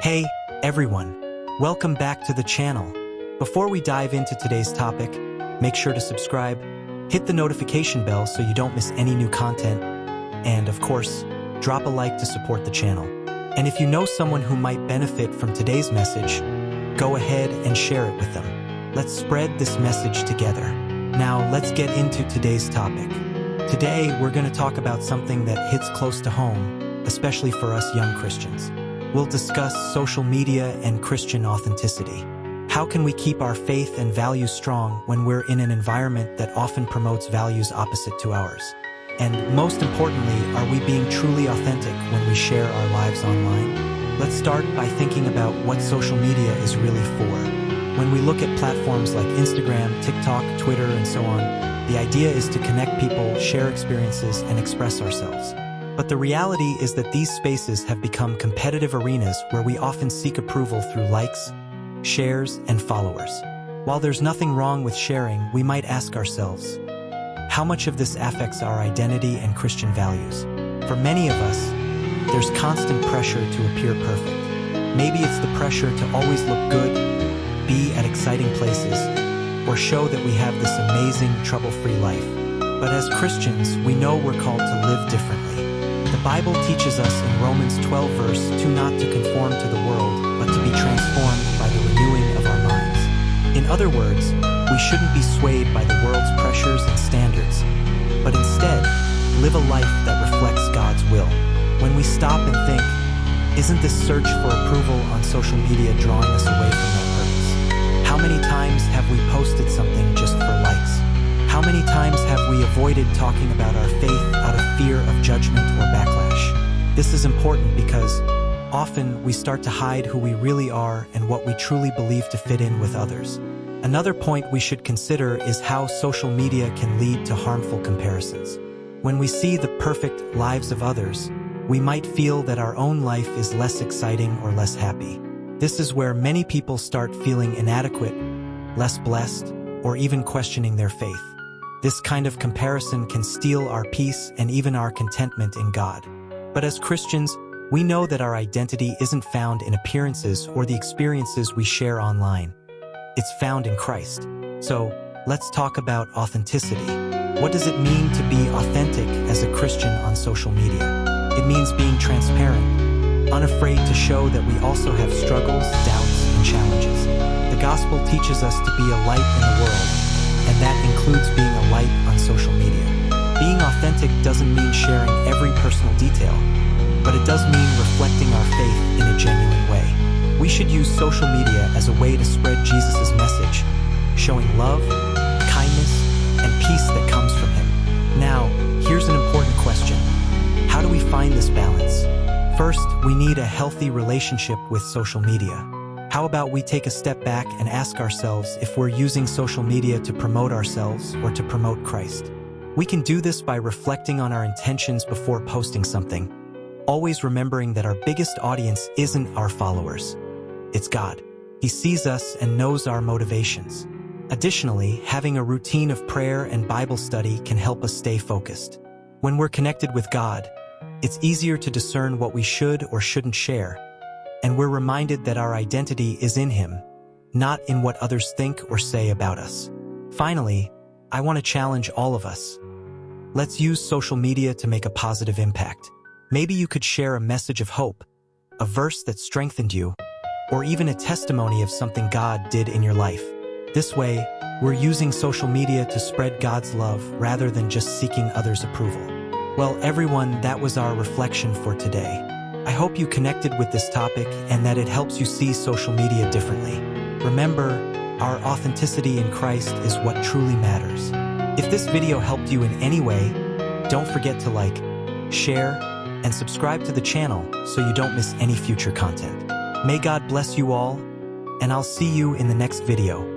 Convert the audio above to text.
Hey, everyone. Welcome back to the channel. Before we dive into today's topic, make sure to subscribe, hit the notification bell so you don't miss any new content, and of course, drop a like to support the channel. And if you know someone who might benefit from today's message, go ahead and share it with them. Let's spread this message together. Now, let's get into today's topic. Today, we're going to talk about something that hits close to home, especially for us young Christians. We'll discuss social media and Christian authenticity. How can we keep our faith and values strong when we're in an environment that often promotes values opposite to ours? And most importantly, are we being truly authentic when we share our lives online? Let's start by thinking about what social media is really for. When we look at platforms like Instagram, TikTok, Twitter, and so on, the idea is to connect people, share experiences, and express ourselves. But the reality is that these spaces have become competitive arenas where we often seek approval through likes, shares, and followers. While there's nothing wrong with sharing, we might ask ourselves, how much of this affects our identity and Christian values? For many of us, there's constant pressure to appear perfect. Maybe it's the pressure to always look good, be at exciting places, or show that we have this amazing, trouble-free life. But as Christians, we know we're called to live differently. The Bible teaches us in Romans 12 verse 2 not to conform to the world, but to be transformed by the renewing of our minds. In other words, we shouldn't be swayed by the world's pressures and standards, but instead, live a life that reflects God's will. When we stop and think, isn't this search for approval on social media drawing us away from that purpose? How many times have we posted something just for likes? How many times have we avoided talking about our faith out of fear of judgment or backlash? This is important because often we start to hide who we really are and what we truly believe to fit in with others. Another point we should consider is how social media can lead to harmful comparisons. When we see the perfect lives of others, we might feel that our own life is less exciting or less happy. This is where many people start feeling inadequate, less blessed, or even questioning their faith. This kind of comparison can steal our peace and even our contentment in God. But as Christians, we know that our identity isn't found in appearances or the experiences we share online. It's found in Christ. So, let's talk about authenticity. What does it mean to be authentic as a Christian on social media? It means being transparent, unafraid to show that we also have struggles, doubts, and challenges. The gospel teaches us to be a light in the world, and that includes being a light on social media. Being authentic doesn't mean sharing every personal detail, but it does mean reflecting our faith in a genuine way. We should use social media as a way to spread Jesus' message, showing love, kindness, and peace that comes from Him. Now, here's an important question. How do we find this balance? First, we need a healthy relationship with social media. How about we take a step back and ask ourselves if we're using social media to promote ourselves or to promote Christ? We can do this by reflecting on our intentions before posting something, always remembering that our biggest audience isn't our followers. It's God. He sees us and knows our motivations. Additionally, having a routine of prayer and Bible study can help us stay focused. When we're connected with God, it's easier to discern what we should or shouldn't share, and we're reminded that our identity is in Him, not in what others think or say about us. Finally, I want to challenge all of us. Let's use social media to make a positive impact. Maybe you could share a message of hope, a verse that strengthened you, or even a testimony of something God did in your life. This way, we're using social media to spread God's love rather than just seeking others' approval. Well, everyone, that was our reflection for today. I hope you connected with this topic and that it helps you see social media differently. Remember, our authenticity in Christ is what truly matters. If this video helped you in any way, don't forget to like, share, and subscribe to the channel so you don't miss any future content. May God bless you all, and I'll see you in the next video.